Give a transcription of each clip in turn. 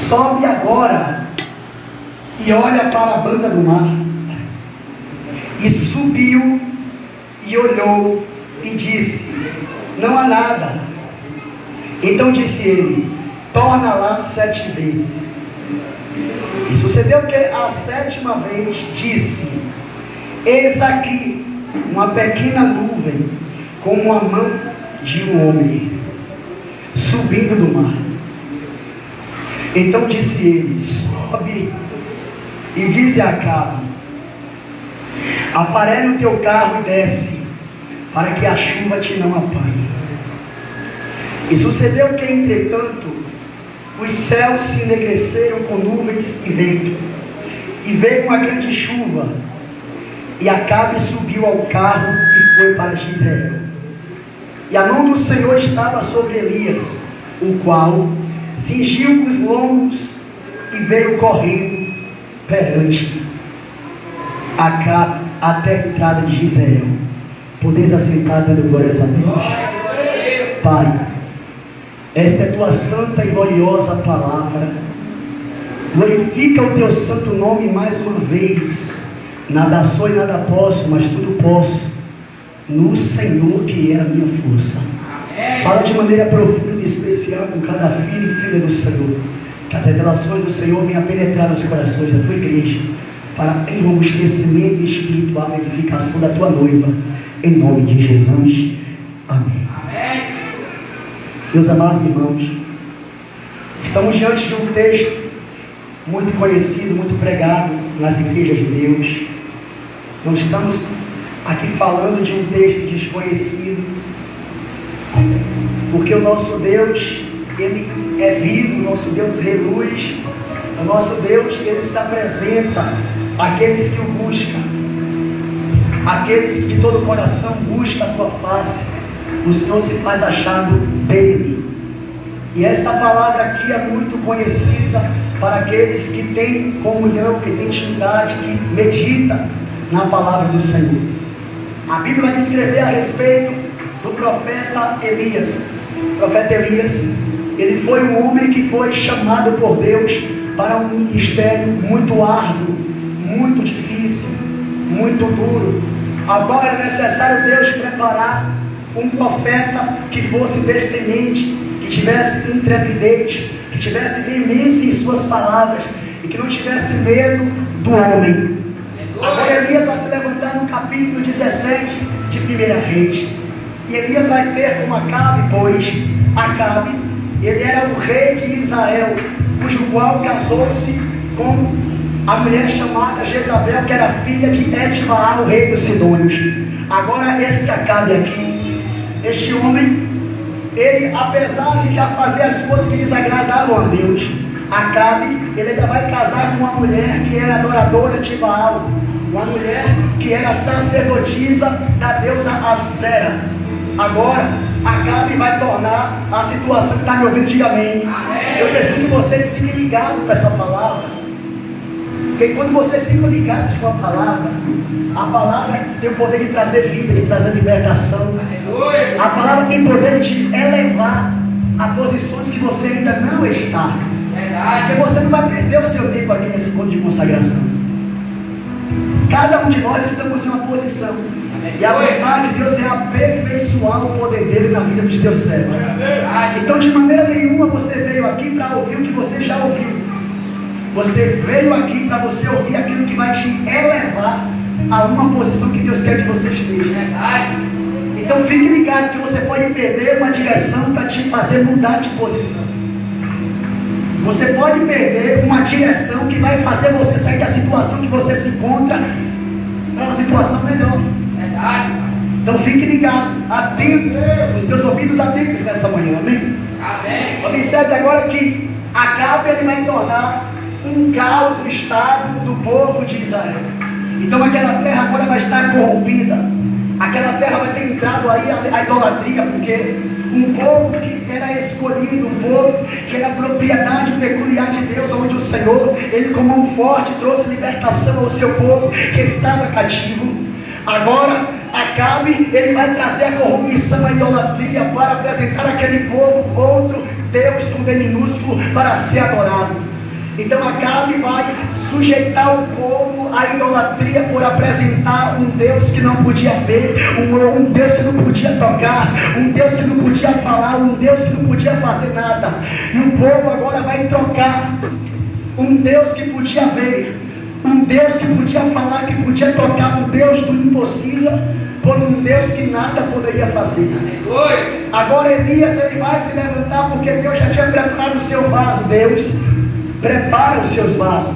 sobe agora e olha para a banda do mar. E subiu e olhou e disse: não há nada. Então disse ele: torna lá 7 vezes. E sucedeu que a 7ª vez disse: eis aqui uma pequena nuvem como a mão de um homem subindo do mar. Então disse ele: sobe e dize a Acabe: aparelha o teu carro e desce, para que a chuva te não apanhe. E sucedeu que, entretanto, os céus se enegreceram com nuvens e vento, e veio uma grande chuva, e Acabe subiu ao carro e foi para Jezreel. E a mão do Senhor estava sobre Elias, o qual cingiu os lombos e veio correndo perante Acabe até a entrada de Jezreel. Podeis assentar dando glórias a Deus. Pai, esta é tua santa e gloriosa palavra. Glorifica o teu santo nome mais uma vez. Nada sou e nada posso, mas tudo posso no Senhor, que é a minha força. Fala de maneira profunda e especial com cada filho e filha do Senhor. Que as revelações do Senhor venham penetrar nos corações da tua igreja, para enrobustecimento espiritual e edificação da tua noiva. Em nome de Jesus. Amém. Meus amados irmãos, estamos diante de um texto muito conhecido, muito pregado nas igrejas de Deus. Não estamos aqui falando de um texto desconhecido, porque o nosso Deus, Ele é vivo, o nosso Deus reluz, o nosso Deus, Ele se apresenta àqueles que o buscam, aqueles que de todo o coração buscam a tua face. O Senhor se faz achado dele. E esta palavra aqui é muito conhecida para aqueles que têm comunhão, que têm intimidade, que medita na palavra do Senhor. A Bíblia vai escrever a respeito do profeta Elias. O profeta Elias, ele foi um homem que foi chamado por Deus para um ministério muito árduo, muito difícil, muito duro. Agora é necessário Deus preparar um profeta que fosse descendente, que tivesse intrepidez, que tivesse veemência em suas palavras e que não tivesse medo do homem. Agora Elias vai se levantar no capítulo 17 de 1 Reis. E Elias vai ter como Acabe, pois Acabe, ele era o rei de Israel, cujo qual casou-se com a mulher chamada Jezabel, que era filha de Etbaal, o rei dos Sidônios. Agora esse Acabe aqui, este homem, ele, apesar de já fazer as coisas que desagradavam a Deus, Acabe, ele ainda vai casar com uma mulher que era adoradora de Baal, uma mulher que era sacerdotisa da deusa Acera. Agora, Acabe vai tornar a situação, que está me ouvindo, diga amém. Eu preciso que vocês fiquem ligados com essa palavra. Porque quando vocês ficam ligados com a palavra tem o poder de trazer vida, de trazer libertação. A palavra tem o poder de elevar a posições que você ainda não está. Porque você não vai perder o seu tempo aqui nesse encontro de consagração. Cada um de nós estamos em uma posição. E a vontade de Deus é aperfeiçoar o poder dele na vida dos teus servos. Então, de maneira nenhuma você veio aqui para ouvir o que você já ouviu. Você veio aqui para você ouvir aquilo que vai te elevar a uma posição que Deus quer que você esteja. Então fique ligado que você pode perder uma direção para te fazer mudar de posição. Você pode perder uma direção que vai fazer você sair da situação que você se encontra para uma situação melhor. Então fique ligado, atento, os teus ouvidos atentos nesta manhã, amém? Observe agora que Acabe ele vai tornar um caos no estado do povo de Israel. Então aquela terra agora vai estar corrompida. Aquela terra vai ter entrado aí a idolatria, porque um povo que era escolhido, um povo que era propriedade peculiar de Deus, onde o Senhor, ele como um forte, trouxe libertação ao seu povo que estava cativo. Agora Acabe, ele vai trazer a corrupção, a idolatria, para apresentar aquele povo outro Deus com D minúsculo para ser adorado. Então Acabe vai sujeitar o povo à idolatria por apresentar um Deus que não podia ver, um Deus que não podia tocar, um Deus que não podia falar, um Deus que não podia fazer nada. E o povo agora vai trocar um Deus que podia ver, um Deus que podia falar, que podia tocar, um Deus do impossível, por um Deus que nada poderia fazer. Agora Elias ele vai se levantar, porque Deus já tinha preparado o seu vaso. Deus prepara os seus vasos.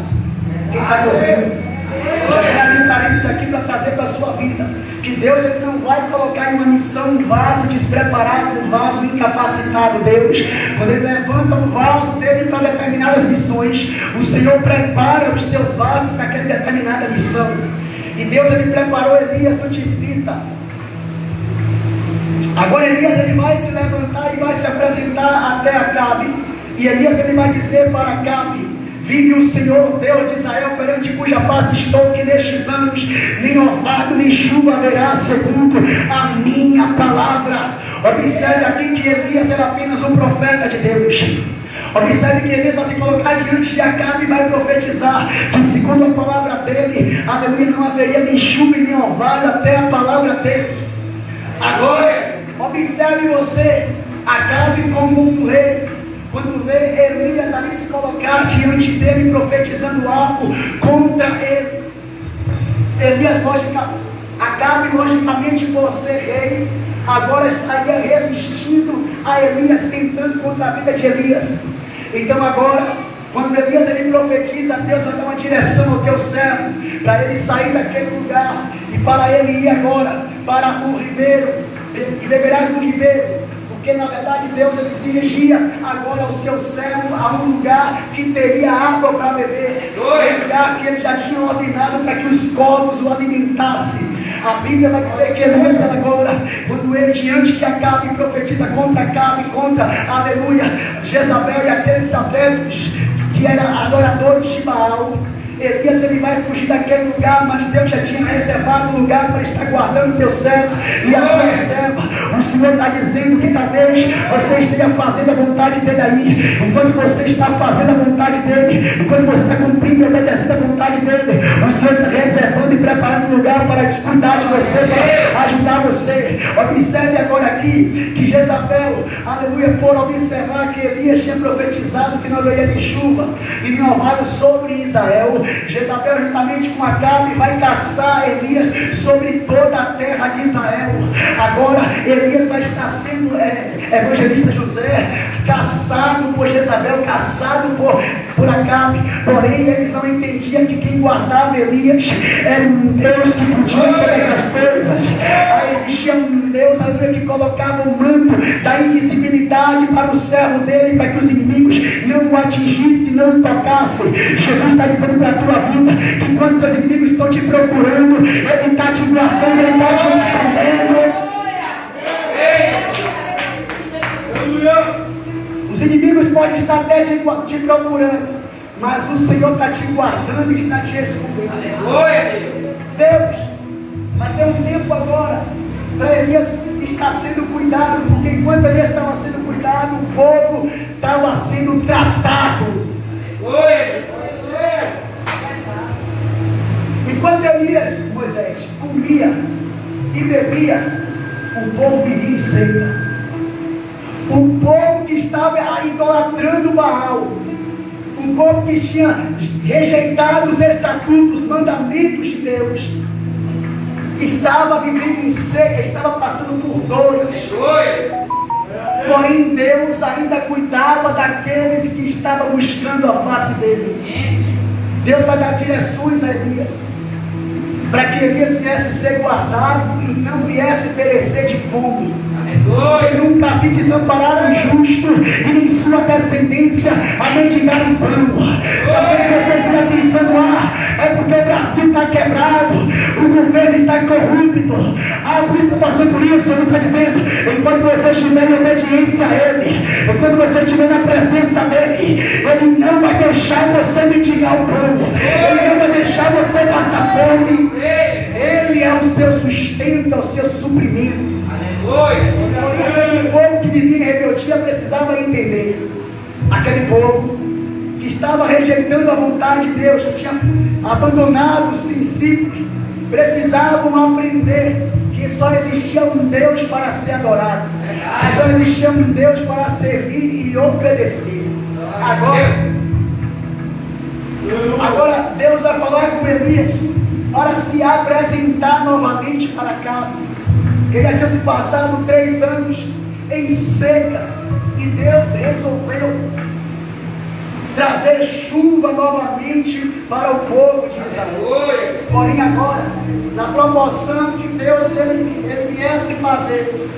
Quem está me ouvindo? Já tem ali um carinho aqui para trazer para a sua vida. Que Deus ele não vai colocar em uma missão um vaso despreparado, um vaso incapacitado. Deus, quando Ele levanta um vaso dele para determinadas missões, o Senhor prepara os teus vasos para aquela determinada missão. E Deus ele preparou Elias, o tisbita. Agora Elias ele vai se levantar e vai se apresentar até Acabe. E Elias ele vai dizer para Acabe: vive o Senhor, Deus de Israel, perante cuja face estou, que nestes anos nem orvalho nem chuva haverá, segundo a minha palavra. Observe aqui que Elias era apenas um profeta de Deus. Observe que Elias vai se colocar diante de Acabe e vai profetizar que segundo a palavra dele, aleluia, não haveria nem chuva nem orvalho até a palavra dele. Agora, observe você, Acabe como um rei, quando vê Elias ali se colocar diante dele profetizando algo contra ele. Elias, Acabe logicamente por ser rei, agora estaria resistindo a Elias, tentando contra a vida de Elias. Então agora, quando Elias ele profetiza, Deus vai dar uma direção ao teu servo, para ele sair daquele lugar, e para ele ir agora para o ribeiro, e beberás no ribeiro. Porque na verdade Deus ele dirigia agora o seu servo a um lugar que teria água para beber, um lugar que ele já tinha ordenado para que os corvos o alimentassem. A Bíblia vai dizer que Elias agora, quando ele diante de Acabe profetiza contra Acabe, contra, aleluia, Jezabel e aqueles adeptos que eram adoradores de Baal, Elias ele vai fugir daquele lugar, mas Deus já tinha reservado um lugar para estar guardando o teu servo e a tua serva. O Senhor está dizendo que talvez você esteja fazendo a vontade dele aí. Enquanto você está fazendo a vontade dele, enquanto você está cumprindo e obedecendo a vontade dele, o Senhor está reservando e preparando um lugar para cuidar de você, para ajudar você. Observe agora aqui que Jezabel, aleluia, por observar que Elias tinha profetizado que não haveria de chuva e nem orvalho sobre Israel, Jezabel juntamente com Acabe vai caçar Elias sobre toda a terra de Israel. Agora Elias vai estar sendo evangelista José, caçado por Jezabel, caçado por Acabe. Porém eles não entendiam que quem guardava Elias era um Deus que podia todas as coisas. Aí existia um Deus que colocava o manto da invisibilidade para o servo dele, para que os inimigos não o atingissem, não o tocassem. Jesus está dizendo para a tua vida que quando seus inimigos estão te procurando, Ele está te guardando, Ele está te escondendo. Os inimigos podem estar até te procurando, mas o Senhor está te guardando e está te escondendo. Deus vai ter um tempo agora para Elias estar sendo cuidado, porque enquanto Elias estava sendo cuidado, o povo estava sendo tratado. Enquanto Elias, Moisés, comia e bebia, o povo vivia em seca. O povo que estava idolatrando Baal, o povo que tinha rejeitado os estatutos, os mandamentos de Deus, estava vivendo em seca, estava passando por dores. Porém Deus ainda cuidava daqueles que estavam buscando a face dele. Deus vai dar direções a Elias, para que Elias viesse ser guardado e não viesse perecer de fome. Eu nunca vi desamparar o justo e nem sua descendência a mendigar o pão. Talvez você esteja pensando, é porque o Brasil está quebrado, o governo está corrupto. Por isso passou por isso. Jesus está dizendo, enquanto você estiver em obediência a Ele, enquanto você estiver na presença dEle, Ele não vai deixar você mendigar o pão, Ele não vai deixar você passar fome. Ele é o seu sustento, é o seu suprimento. Porém, o povo que vivia em rebeldia precisava entender. Aquele povo que estava rejeitando a vontade de Deus, que tinha abandonado os princípios, precisavam aprender que só existia um Deus para ser adorado, que só existia um Deus para servir e obedecer. Agora Deus vai falar com Elias para se apresentar novamente para cá. Ele já tinha se passado 3 anos em seca e Deus resolveu trazer chuva novamente para o povo de Israel. Porém agora, na proporção que Deus ele viesse fazer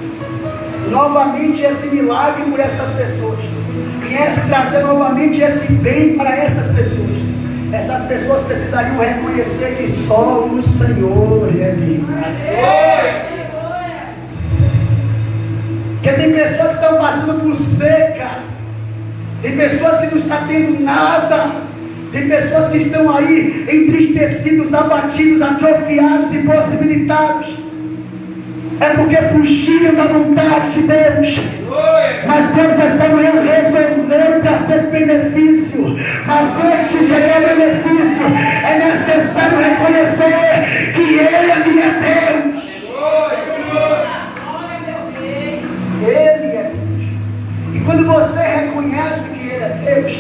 novamente esse milagre por essas pessoas, viesse trazer novamente esse bem para essas pessoas precisariam reconhecer que só o Senhor é Deus. Porque tem pessoas que estão passando por seca, tem pessoas que não estão tendo nada, tem pessoas que estão aí entristecidos, abatidos, atrofiados, impossibilitados. É porque fugiram da vontade de Deus. Mas Deus está resolveu para ser benefício. Mas antes de chegar ao benefício, é necessário reconhecer que Ele é Deus. Ele é Deus. E quando você reconhece que Ele é Deus,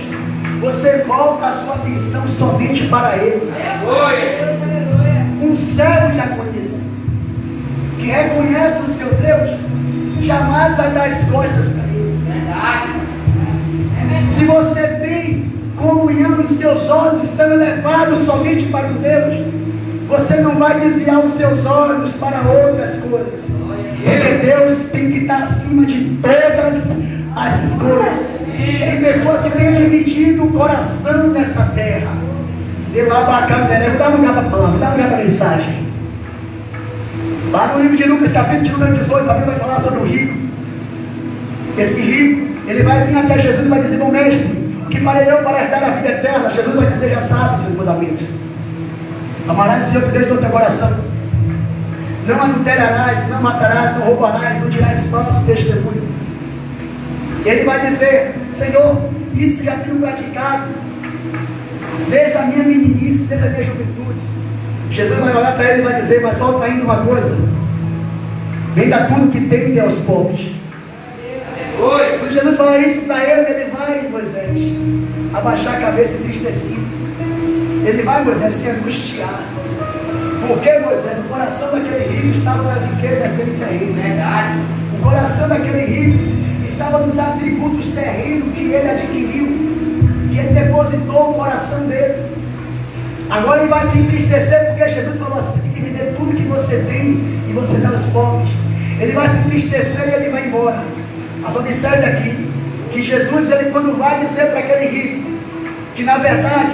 você volta a sua atenção somente para Ele. Um servo de agoniza que reconhece o seu Deus jamais vai dar as costas para Ele. Se você tem comunhão e seus olhos estão elevados somente para o Deus, você não vai desviar os seus olhos para outras coisas, porque Deus tem que estar acima de todas as coisas. Tem pessoas que têm dividido o coração nessa terra. De lá bacana, né? Dá um lugar para a palavra, dá um lugar para a mensagem. Lá no livro de Lucas, capítulo de número 18, a Bíblia vai falar sobre o rico. Esse rico, ele vai vir até Jesus e vai dizer: bom mestre, o que farei eu para herdar a vida eterna? Jesus vai dizer: já sabe o seu mandamento. Amarás o Senhor Deus do teu coração. Não adulterarás, não matarás, não roubarás, não dirás falso testemunho. Ele vai dizer: Senhor, isso já tenho praticado desde a minha meninice, desde a minha juventude. Jesus vai olhar para ele e vai dizer: mas falta ainda uma coisa. Venda tudo que tem e dê aos pobres. Quando Jesus fala isso para ele, ele vai, Moisés, abaixar a cabeça entristecido. Ele vai, Moisés, se angustiar. Porque, Moisés, o coração daquele rico estava nas riquezas dele terrenas. O coração daquele rico estava nos atributos terrenos que ele adquiriu, que ele depositou no coração dele. Agora ele vai se entristecer porque Jesus falou assim: tem que vender tudo que você tem e você dá aos pobres. Ele vai se entristecer e ele vai embora. Mas observe aqui que Jesus, ele quando vai dizer para aquele rico que na verdade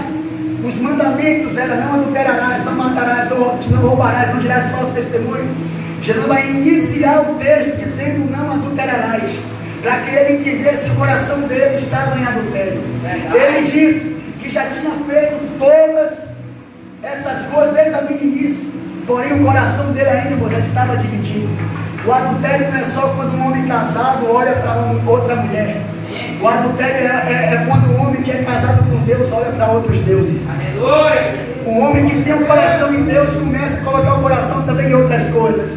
os mandamentos eram: não adulterarás, não matarás, não roubarás, não dirás falso testemunho, Jesus vai iniciar o texto dizendo: não adulterarás, para que ele entendesse que o coração dele estava em adultério. Ele disse que já tinha feito todas essas coisas desde a meninice, porém o coração dele ainda já estava dividido. O adultério não é só quando um homem casado olha para outra mulher. O adultério é quando um homem que é casado com Deus olha para outros deuses. O homem que tem o coração em Deus começa a colocar o coração também em outras coisas.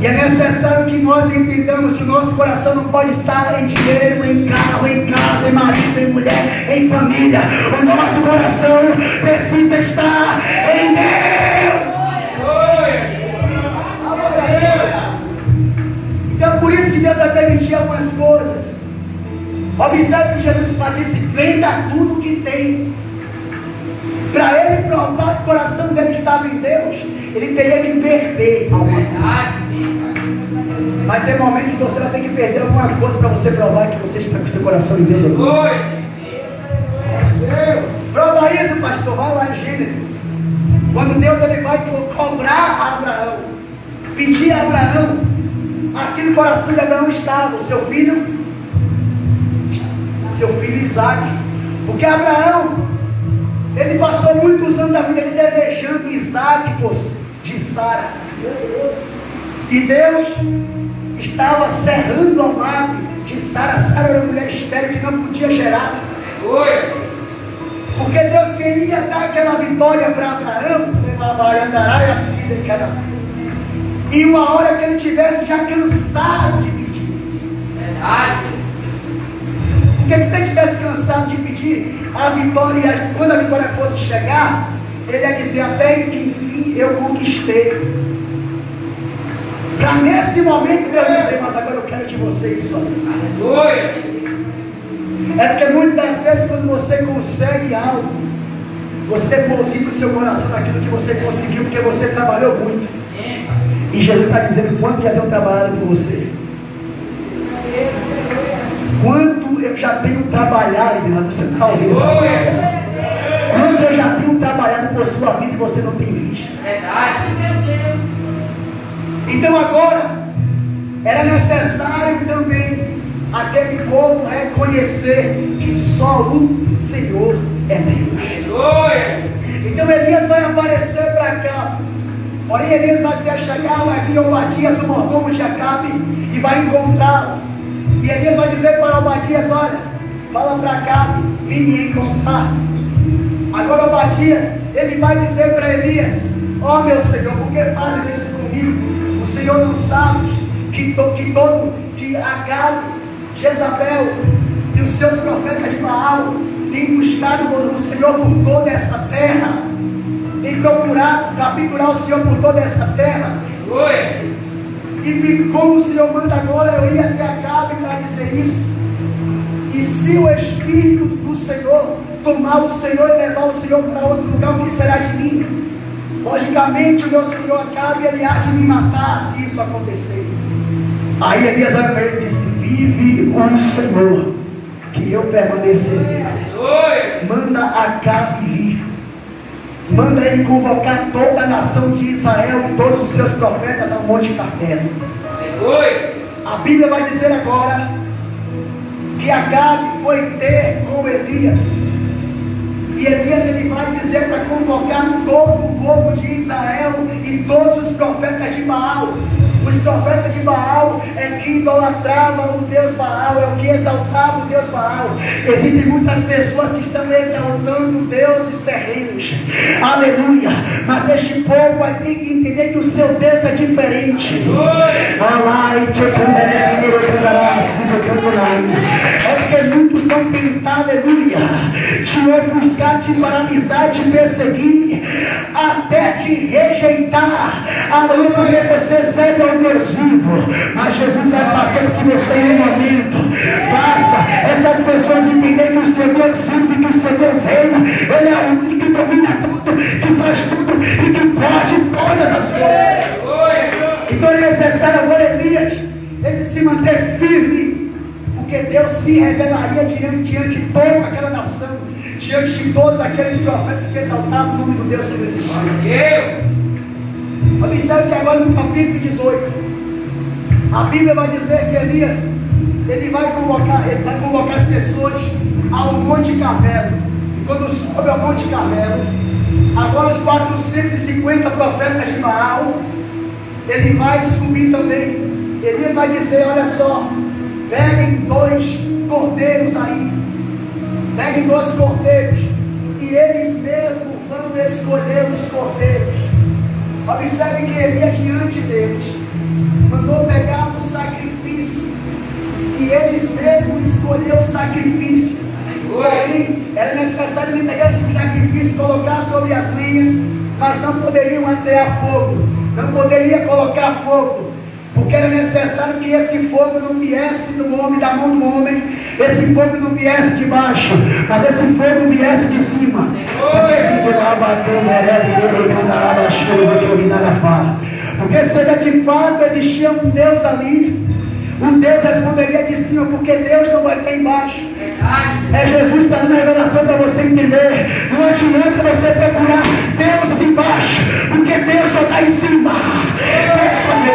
E é necessário que nós entendamos que o nosso coração não pode estar em dinheiro, em carro, em casa, em marido, em mulher, em família. O nosso coração precisa estar em Deus. Então por isso que Deus vai permitir algumas coisas. Observe que Jesus disse: venda tudo que tem. Para ele provar que o coração dele estava em Deus, ele teria que perder alguma coisa. Vai ter momentos que você vai ter que perder alguma coisa para você provar que você está com seu coração em Deus. Prova isso, pastor. Vai lá em Gênesis. Quando Deus ele vai cobrar a Abraão, pedir a Abraão aquele coração de Abraão estava, o seu filho Isaac. Porque Abraão, ele passou muitos anos da vida dele desejando Isaac de Sara. E Deus estava cerrando a madre de Sara. Sara era uma mulher estéril que não podia gerar. Porque Deus queria dar aquela vitória para Abraão, e uma hora que ele estivesse já cansado de pedir. Verdade. Porque se ele estivesse cansado de pedir a vitória, quando a vitória fosse chegar, ele ia dizer: até que enfim eu conquistei. Para nesse momento Deus dizer: mas agora eu quero de você isso aí. Aleluia. É porque muitas das vezes quando você consegue algo, você deposita o seu coração naquilo que você conseguiu, porque você trabalhou muito. E Jesus está dizendo: quanto já tenho trabalhado por você? Quanto eu já tenho trabalhado, irmão, você está ouvindo? Quanto eu já tenho trabalhado por sua vida e você não tem visto? Verdade, meu Deus. Então agora, era necessário também aquele povo reconhecer que só o Senhor é Deus. Aleluia. Então Elias vai aparecer para cá. Porém Elias vai se achegar, vai vir Obadias, o mordomo de Acabe, e vai encontrá-lo. E Elias vai dizer para Obadias: olha, fala para Acabe, vim me encontrar. Agora Obadias, ele vai dizer para Elias: ó meu Senhor, por que fazes isso comigo? O Senhor não sabe que Acabe, Jezabel e os seus profetas de Baal têm buscado o Senhor por toda essa terra, têm procurado capturar o Senhor por toda essa terra. E como o Senhor manda agora, eu ia até Acabe para dizer isso. E se o Espírito do Senhor tomar o Senhor e levar o Senhor para outro lugar, o que será de mim? Logicamente o meu Senhor Acabe, ele há de me matar se isso acontecer. Aí Elias olha para ele e disse: vive o Senhor, que eu permanecerei. Manda Acabe vir. Manda ele convocar toda a nação de Israel e todos os seus profetas ao Monte Carmelo. A Bíblia vai dizer agora que Acabe foi ter com Elias. E Elias ele vai dizer para convocar todo o povo de Israel e todos os profetas de Baal. Os profetas de Baal é que idolatravam o Deus Baal, é o que exaltava o Deus Baal. Existem muitas pessoas que estão exaltando deuses terrenos. Aleluia! Mas este povo vai ter que entender que o seu Deus é diferente. É porque muitos vão tentar, aleluia, te ofuscar, te paralisar, te perseguir, até te rejeitar. Aleluia, porque você serve ao Deus vivo. Mas Jesus vai passando que você em um momento faça essas pessoas entenderem que o seu Deus vive, que o seu Deus reina. Ele é o único que domina tudo, que faz tudo e que pode todas as coisas. Então é necessário agora Elias ele se manter firme, porque Deus se revelaria diante de toda aquela nação, diante de todos aqueles profetas que exaltavam o nome do Deus que não existia. Observe que agora no capítulo 18, a Bíblia vai dizer que Elias ele vai convocar as pessoas ao Monte Carmelo. E quando sobe ao Monte Carmelo, agora os 450 profetas de Baal, ele vai subir também. Elias vai dizer: olha só, peguem 2 cordeiros aí, peguem 2 cordeiros, e eles mesmos vão escolher os cordeiros. Observe que Elias diante deles mandou pegar o sacrifício, e eles mesmos escolheram o sacrifício. Porém, era necessário ele pegar esse sacrifício e colocar sobre as lenhas, mas não poderiam atear fogo, não poderia colocar fogo, porque era necessário que esse fogo não viesse do homem, da mão do homem, esse fogo não viesse de baixo, mas esse fogo viesse de cima. Porque se de fato existia um Deus ali, um Deus responderia de cima, porque Deus não vai estar embaixo. É Jesus está dando a revelação para você entender. Não adianta você procurar Deus embaixo, porque Deus só está em cima. Deus só me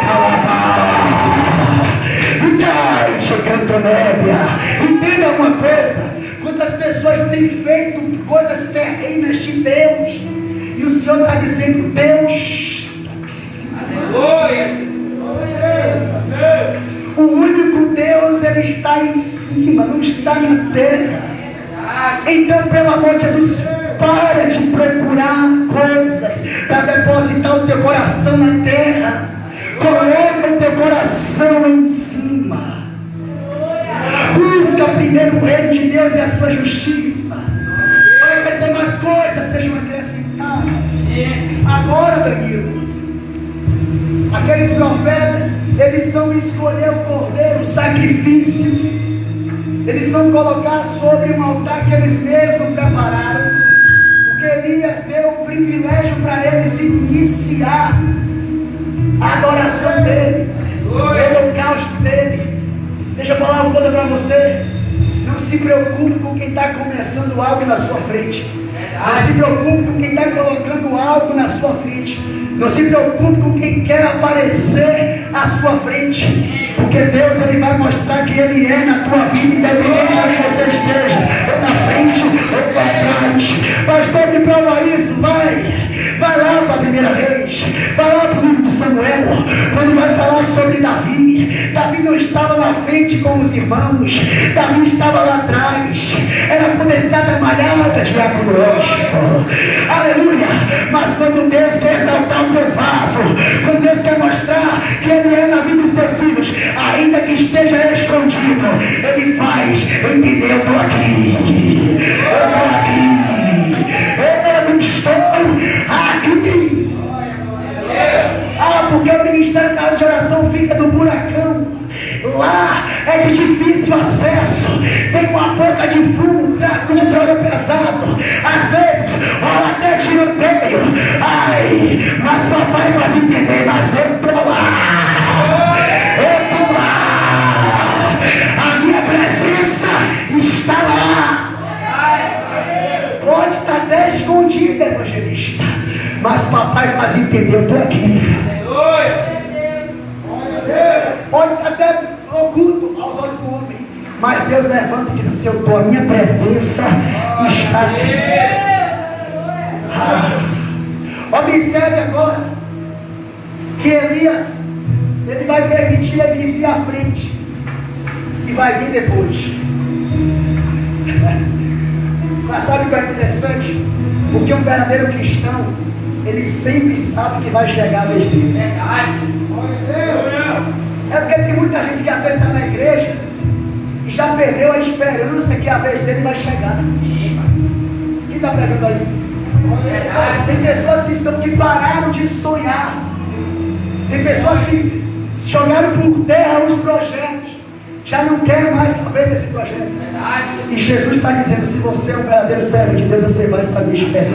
Entenda uma coisa: quantas pessoas têm feito coisas terrenas de Deus, e o Senhor está dizendo: Deus Aleluia. O único Deus, ele está em cima, não está na terra. Então, pelo amor de Jesus, coração na terra. Coloca o teu coração em cima. Busca primeiro o reino de Deus e a sua justiça. Para que as demais coisas sejam acrescentadas. Agora, Danilo, aqueles profetas, eles vão escolher o cordeiro, o sacrifício. Eles vão colocar sobre um altar que eles mesmos prepararam. Porque Elias deu o privilégio para eles iniciar a adoração dele, o holocausto dele. Deixa eu falar uma coisa para você. Não se preocupe com quem está começando algo na sua frente. Não se preocupe com quem está colocando algo na sua frente. Não se preocupe com quem quer aparecer à sua frente. Porque Deus ele vai mostrar que Ele é na tua vida, independente de onde você esteja, ou na frente ou para trás. Pastor, me prova isso, vai lá para a primeira vez, vai lá para o livro de Samuel, quando vai falar sobre Davi. Davi não estava na frente com os irmãos, Davi estava lá atrás, era potestade malhada, diácono lógico, aleluia. Mas quando Deus quer exaltar os teus vasos, quando Deus quer mostrar que Ele é na vida dos teus filhos, ainda que esteja escondido, Ele faz entender: eu estou aqui, eu estou aqui. Porque o ministério da de oração fica no buracão. Lá é de difícil acesso, tem uma boca de fumo, tráfico de droga pesado, às vezes rola até tiroteio. Ai, mas papai faz entender: mas eu estou lá, a minha presença está lá. Pode estar até escondido, evangelista, mas papai faz entender: eu estou aqui. Pode estar até oculto aos olhos do homem, mas Deus levanta e diz assim: eu estou, a minha presença está aqui. Observe agora que Elias, ele vai permitir Elias ir à frente e vai vir depois. Mas sabe o que é interessante? Porque um verdadeiro cristão, ele sempre sabe que vai chegar a vez dele. É porque tem muita gente que às vezes está na igreja e já perdeu a esperança que a vez dele vai chegar. Quem está pegando aí? Tem pessoas que pararam de sonhar. Tem pessoas que jogaram por terra os projetos, já não querem mais saber desse projeto. E Jesus está dizendo: se você é um verdadeiro servo de Deus, você vai saber esperar.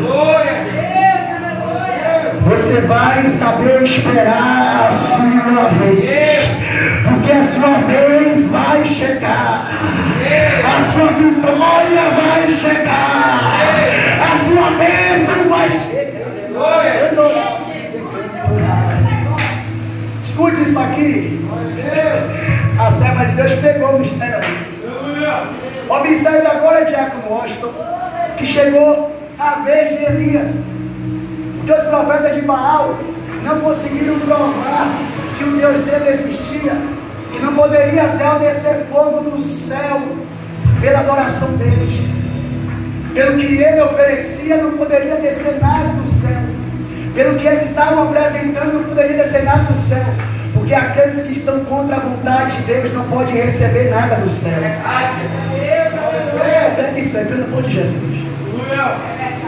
Você vai saber esperar a sua vez, porque a sua vez vai chegar, a sua vitória vai chegar, a sua bênção vai chegar. Escute isso aqui. A serva de Deus pegou o mistério. Observe agora, diácono Washington, que chegou a vez de Elias. Os profetas de Baal não conseguiram provar que o Deus dele existia, que não poderia descer fogo do céu pela adoração deles. Pelo que ele oferecia, não poderia descer nada do céu. Pelo que eles estavam apresentando, não poderia descer nada do céu. Porque aqueles que estão contra a vontade de Deus não podem receber nada do céu. Pega isso aí, pelo amor de Jesus.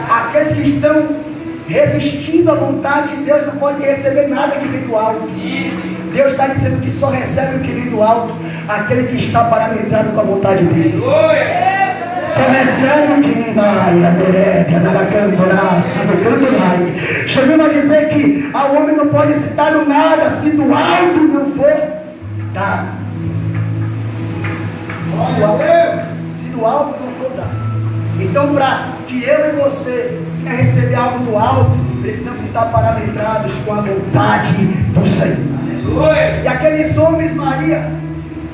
Aqueles que estão resistindo à vontade de Deus não podem receber nada que vem do alto. Deus está dizendo que só recebe o que vem do alto aquele que está parametrado com a vontade dele. Só recebe o que vem da Jesus vai dizer que ao homem não pode se dar no nada se do alto não for dado. Se do alto não for dado. Então, para que eu e você quer receber algo do alto, precisamos estar parametrados com a vontade do Senhor. E aqueles homens, Maria,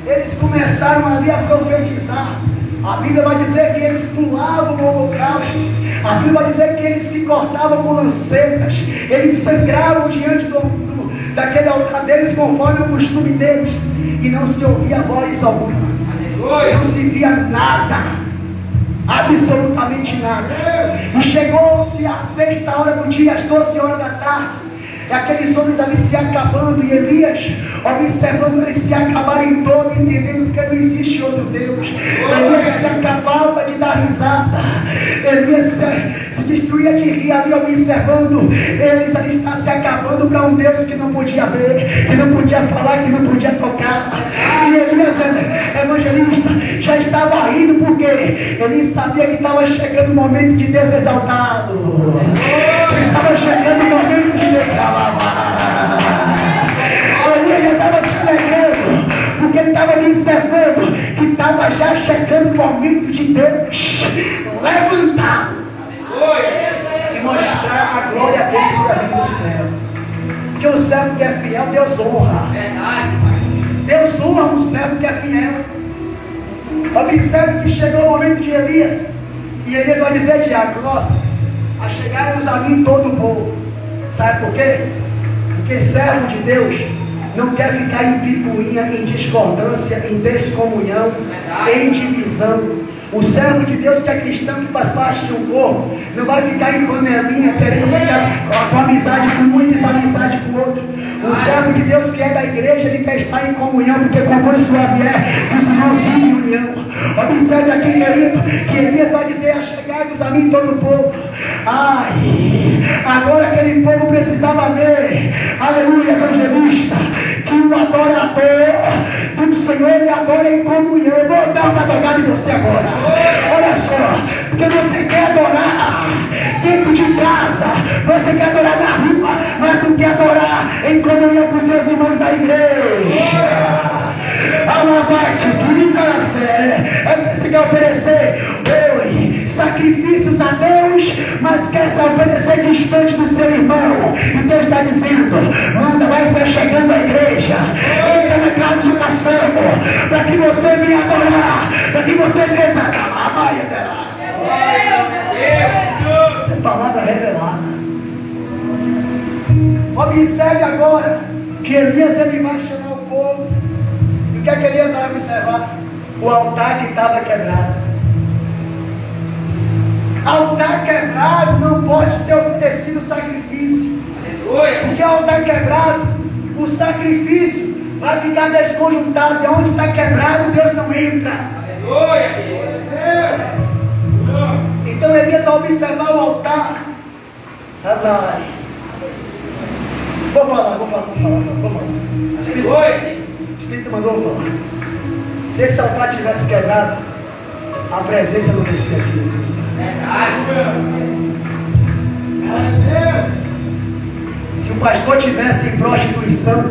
eles começaram ali a profetizar. A Bíblia vai dizer que eles pulavam no holocausto. A Bíblia vai dizer que eles se cortavam com lancetas. Eles sangravam diante daquele altar deles, conforme o costume deles. E não se ouvia voz alguma. Não se via nada. Absolutamente nada. E chegou-se a 6ª hora do dia, às 12 horas da tarde. aqueles homens ali se acabando, e Elias observando eles se acabarem todos, entendendo que não existe outro Deus. Elias se acabava de dar risada, Elias se destruía de rir ali, observando eles ali estar se acabando para um Deus que não podia ver, que não podia falar, que não podia tocar. E Elias, evangelista, já estava rindo, porque ele sabia que estava chegando o momento de Deus exaltado, estava chegando o momento de Deus clamar. Elias já estava se alegrando, porque ele estava observando que estava já chegando o momento de Deus levantar e mostrar a glória dele sobre a vida do céu. Porque o servo que é fiel, Deus honra. Deus honra o servo que é fiel. Observe que chegou o momento de Elias, e Elias vai dizer: Tiago, a chegarmos a mim todo o povo. Sabe por quê? Porque servo de Deus não quer ficar em picuinha, em discordância, em descomunhão, em divisão. O servo de Deus que é cristão, que faz parte de um corpo, não vai ficar em panelinha, querendo ficar com amizade com um e desamizade com o outro. O servo de Deus que é da igreja, ele quer estar em comunhão, porque compõe sua mulher, que os irmãos vivem em união. Observe aqui, querido, que Elias vai dizer: achegai-vos a mim todo o povo. Ai, agora aquele povo precisava ver, aleluia, evangelista, que o adorador do Senhor, ele adora em comunhão. Eu vou dar uma tocada em você agora. Olha só, porque você quer adorar dentro de casa, você quer adorar na rua, mas não quer adorar em comunhão com seus irmãos da igreja. Alabate, você quer oferecer sacrifícios a Deus, mas quer se oferecer distante do seu irmão. E Deus está dizendo: manda, vai se chegando à igreja, entra na casa de oração, para que você venha adorar, para que você seja a Maria dela. Essa é palavra revelada. Observe agora que Elias, ele vai chamar o povo. E o que é que Elias vai observar? O altar que estava quebrado. Altar quebrado não pode ser oferecido sacrifício. Porque altar quebrado, o sacrifício vai ficar desconjuntado. E onde está quebrado, Deus não entra. Então Elias vai observar o altar. Vou falar. O Espírito mandou falar. Se esse altar tivesse quebrado, a presença não descia aqui. Se o pastor tivesse em prostituição,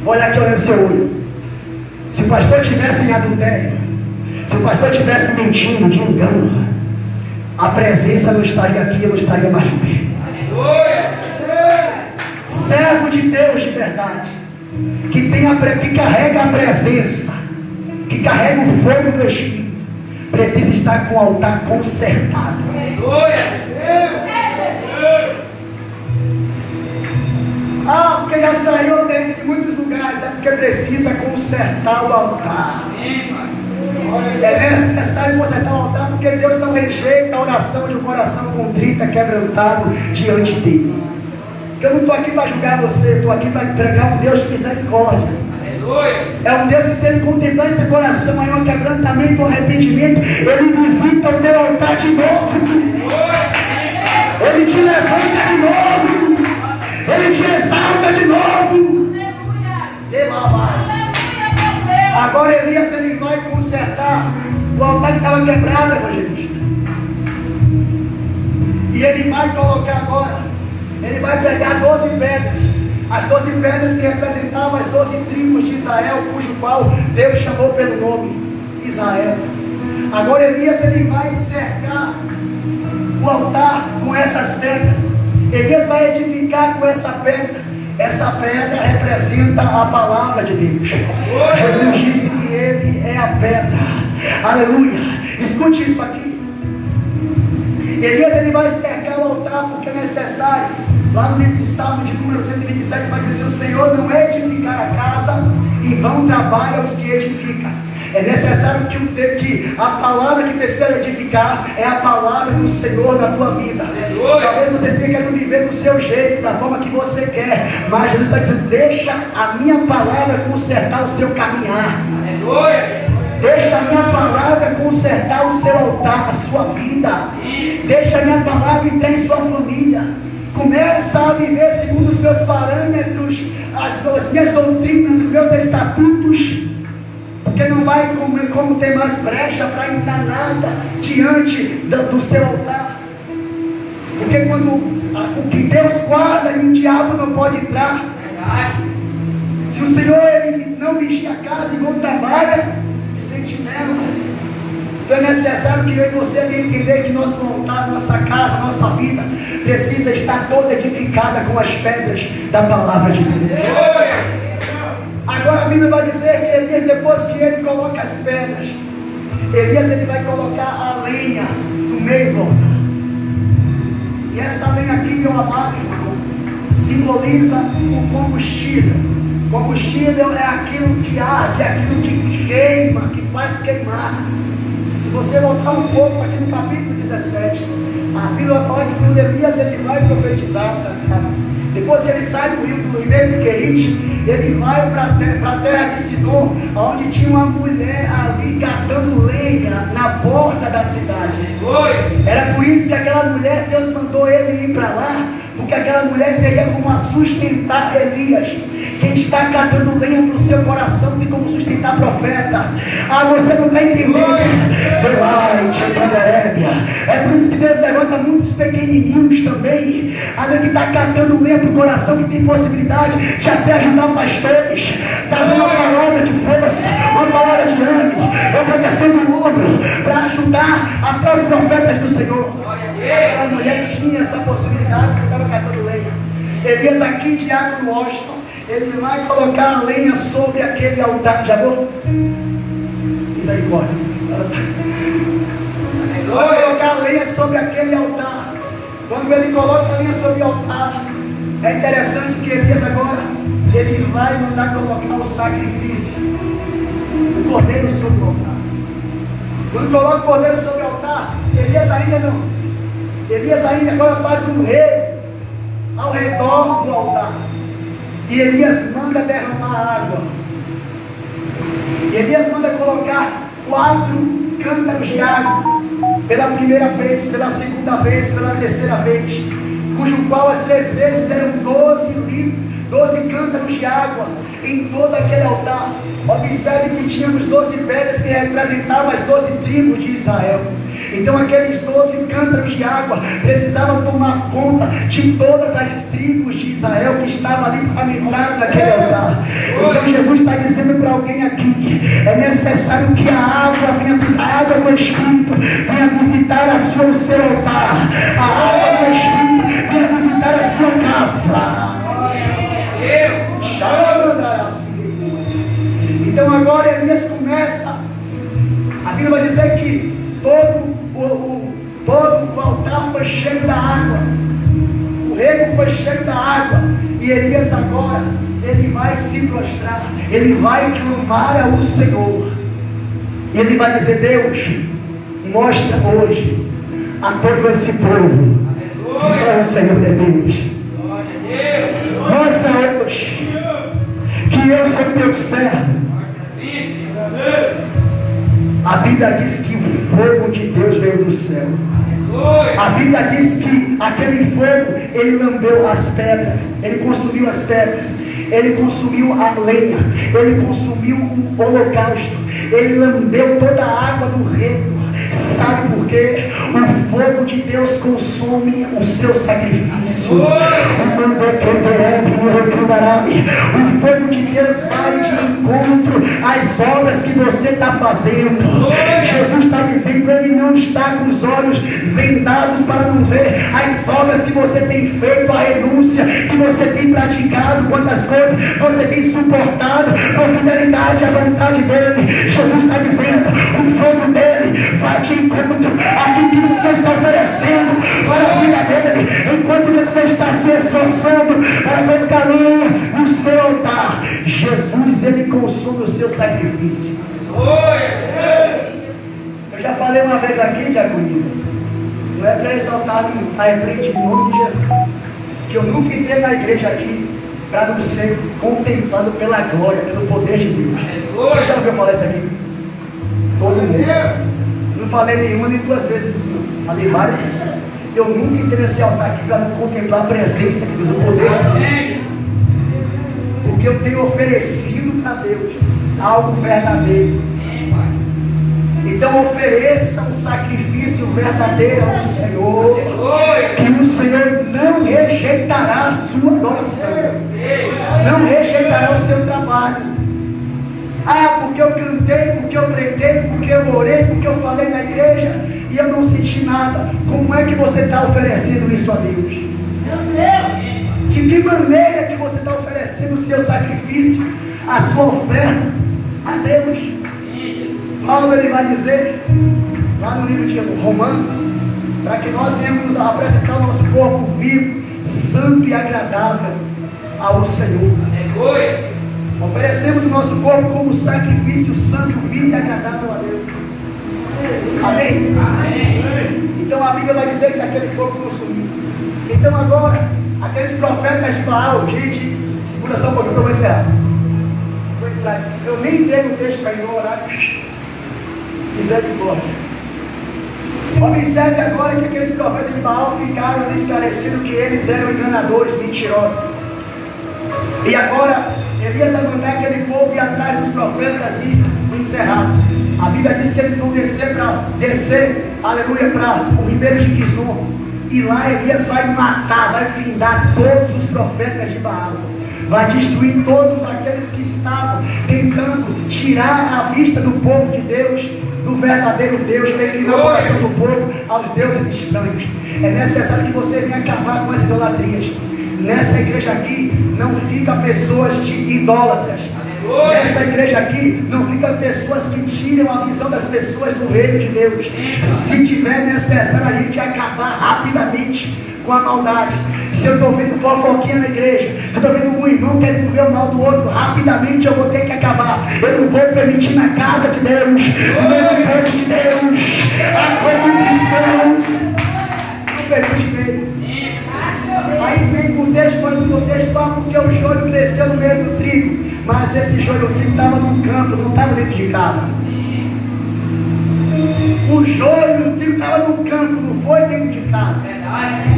olha aqui, olha no seu olho. Se o pastor tivesse em adultério, se o pastor tivesse mentindo, de engano, a presença não estaria aqui, eu não estaria mais de pé. Servo de Deus de verdade, que carrega a presença, que carrega o fogo do Espírito, precisa estar com o altar consertado. Porque já saiu de muitos lugares, é porque precisa consertar o altar. É necessário consertar o altar, porque Deus não rejeita a oração de um coração contrito, quebrantado diante dele. Eu não estou aqui para julgar você, eu estou aqui para pregar um Deus de misericórdia. É um Deus que, se ele contemplar esse coração, aí um quebrantamento, um arrependimento, ele visita o teu altar de novo. Ele te levanta de novo. Ele te exalta de novo. Agora Elias, ele vai consertar o altar que estava quebrado, evangelista. E ele vai colocar agora, ele vai pegar 12 pedras. As 12 pedras que representavam as 12 tribos de Israel, cujo qual Deus chamou pelo nome Israel. Agora Elias, ele vai cercar o altar com essas pedras. Elias vai edificar com essa pedra. Essa pedra representa a palavra de Deus. Jesus disse que ele é a pedra. Aleluia. Escute isso aqui. Elias, ele vai cercar o altar porque é necessário. Lá no livro de Salmo de número 127 vai dizer: o Senhor não edificar a casa, em vão trabalha os que edificam. É necessário que a palavra que precisa edificar é a palavra do Senhor na tua vida. Talvez você esteja querendo viver do seu jeito, da forma que você quer, mas Jesus está dizendo: deixa a minha palavra consertar o seu caminhar. Deixa a minha palavra consertar o seu altar, a sua vida. Deixa a minha palavra entrar em sua família. Começa a viver segundo os meus parâmetros, as minhas doutrinas, os meus estatutos, porque não vai como ter mais brecha para entrar nada diante do seu altar. Porque o que Deus guarda, o diabo não pode entrar. Se o Senhor ele não vigia a casa, igual trabalha de sentinela. Então é necessário que eu e você venha entender que nosso altar, nossa casa, nossa vida precisa estar toda edificada com as pedras da palavra de Deus. Agora a Bíblia vai dizer que Elias, depois que ele coloca as pedras, Elias ele vai colocar a lenha no meio do altar. E essa lenha aqui, meu amado irmão, simboliza o combustível. Combustível é aquilo que arde, é aquilo que queima, que faz queimar. Se você voltar um pouco aqui no capítulo 17, a Bíblia vai falar que quando Elias ele vai profetizar, depois ele sai do rio do Querite, ele vai para a terra de Sidom, onde tinha uma mulher ali catando lenha na porta da cidade. Era por isso que aquela mulher, Deus mandou ele ir para lá, porque aquela mulher teria como sustentar Elias. Quem está catando lenha para o seu coração tem como sustentar profeta. Você não está entendendo. É por isso que Deus levanta muitos pequenininhos também, além que está catando lenha para o coração, que tem possibilidade de até ajudar pastores, trazendo uma palavra de força, uma palavra de ânimo, oferecendo um ombro para ajudar até os profetas do Senhor. A mulher tinha essa possibilidade, porque estava catando lenha. Elias aqui, diácono Washington, ele vai colocar a lenha sobre aquele altar. Já vou? Misericórdia. Vai colocar a lenha sobre aquele altar. Quando ele coloca a lenha sobre o altar, é interessante que Elias agora, ele vai mandar colocar o sacrifício, o cordeiro sobre o altar. Quando coloca o cordeiro sobre o altar, Elias ainda não. Elias ainda agora faz um rei ao redor do altar. E Elias manda derramar água. Elias manda colocar 4 cântaros de água. Pela primeira vez, pela segunda vez, pela terceira vez. Cujo qual as 3 vezes eram 12 cântaros de água em todo aquele altar. Observe que tínhamos 12 pedras que representavam as 12 tribos de Israel. Então aqueles 12 cântaros de água precisavam tomar conta de todas as tribos de Israel que estavam ali faminadas naquele altar. Então Jesus está dizendo para alguém aqui: é necessário que a água do Espírito venha visitar o seu altar. A água do Espírito venha visitar a sua casa. Então agora Elias começa. A Bíblia vai dizer que todo o altar foi cheio da água. O rego foi cheio da água. E Elias agora, ele vai se prostrar. Ele vai clamar ao Senhor. E ele vai dizer: Deus, mostra hoje a todo esse povo que só o Senhor é Deus. Mostra hoje que eu sou teu servo. A Bíblia diz que o fogo de Deus veio do céu. A Bíblia diz que aquele fogo, ele lambeu as pedras, ele consumiu as pedras, ele consumiu a lenha, ele consumiu o holocausto, ele lambeu toda a água do rego. Sabe por quê? O fogo de Deus consome o seu sacrifício. O fogo de Deus vai de encontro às obras que você está fazendo. Jesus está dizendo: ele não está com os olhos vendados para não ver as obras que você tem feito, a renúncia que você tem praticado, quantas coisas você tem suportado por fidelidade à vontade dele. Jesus está dizendo: o fogo dele vai de encontro àquilo que você está oferecendo para a vida dele, enquanto você está se esforçando para colocar no seu altar. Jesus, ele consome o seu sacrifício. Eu já falei uma vez aqui, Diaconisa, não é para exaltar a repreende em nome de Jesus, que eu nunca entrei na igreja aqui para não ser contemplado pela glória, pelo poder de Deus. Você já ouviu falar isso aqui? Todo mundo. Não falei nenhuma nem duas vezes, não. Falei várias vezes. Eu nunca entrei nesse altar aqui para não contemplar a presença de Deus, o poder de Deus. Porque eu tenho oferecido para Deus algo verdadeiro. Então ofereça um sacrifício verdadeiro ao Senhor, que o Senhor não rejeitará a sua adoração, não rejeitará o seu trabalho. Ah, porque eu cantei, porque eu preguei, porque eu orei, porque eu falei na igreja e eu não senti nada. Como é que você está oferecendo isso a Deus? De que maneira que você está oferecendo o seu sacrifício, a sua oferta a Deus? Paulo ele vai dizer, lá no livro de Romanos, para que nós venhamos a apresentar o nosso corpo vivo, santo e agradável ao Senhor. Aleluia! Oferecemos o nosso corpo como sacrifício santo, vivo e agradável a Deus. Amém? Amém? Então a Bíblia vai dizer que aquele fogo consumiu. Então agora, aqueles profetas de Baal, gente, segura só um pouquinho que eu vou encerrar. Eu nem entrei no texto para ir no horário. Misericórdia. Observe agora que aqueles profetas de Baal ficaram esclarecendo que eles eram enganadores, mentirosos. E agora Elias vai mandar aquele povo ir atrás dos profetas e encerrar. A Bíblia diz que eles vão descer, aleluia, para o ribeiro de Quizon. E lá Elias vai matar, vai findar todos os profetas de Baal. Vai destruir todos aqueles que estavam tentando tirar a vista do povo de Deus, do verdadeiro Deus, inclinar o coração do povo aos deuses estranhos. É necessário que você venha acabar com as idolatrias. Nessa igreja aqui não fica pessoas de idólatras. Nessa igreja aqui não fica pessoas que tiram a visão das pessoas do reino de Deus. Se tiver necessário a gente acabar rapidamente com a maldade. Se eu estou vendo fofoquinha na igreja, se eu estou vendo um irmão querendo ver o mal do outro, rapidamente eu vou ter que acabar. Eu não vou permitir na casa de Deus, no povo de Deus, a corrupção. Não permite mesmo. Aí vem com o texto, porque o joio cresceu no meio do trigo. Mas esse joio do trigo estava no campo, não estava dentro de casa. O joio do trigo estava no campo, não foi dentro de casa.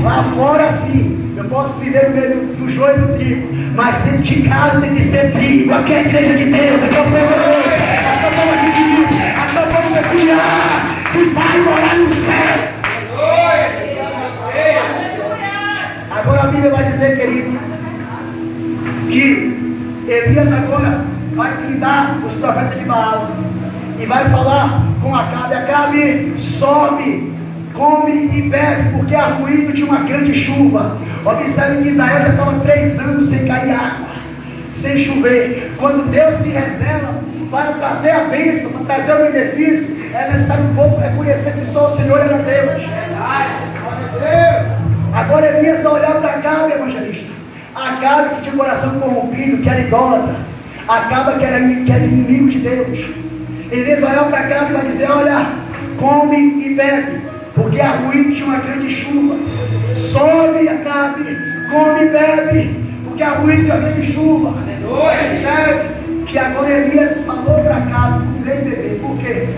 Lá fora sim, eu posso viver no meio do joio e do trigo, mas dentro de casa tem que ser trigo. Aqui é a igreja de Deus, aqui é o povo de Deus, aqui é o povo de Deus, aqui é o povo peculiar, que vai morar no céu. Agora a Bíblia vai dizer, querido, que Elias agora vai findar os profetas de Baal e vai falar com Acabe: Acabe, sobe, come e bebe, porque há ruído de uma grande chuva. Observe que Israel já estava 3 anos sem cair água, sem chover. Quando Deus se revela para trazer a bênção, para trazer o benefício, é necessário o povo reconhecer que só o Senhor era Deus. Agora Elias vai olhar para Acabe, evangelista. Acabe que tinha o coração corrompido, que era idólatra. Acabe que era inimigo de Deus. Elias vai olhar para Acabe e vai dizer: olha, come e bebe, porque há ruído de uma grande chuva. Sobe, Acabe, come e bebe, porque há ruído de uma grande chuva. Percebe que agora Elias falou para Acabe comer e beber. Por quê?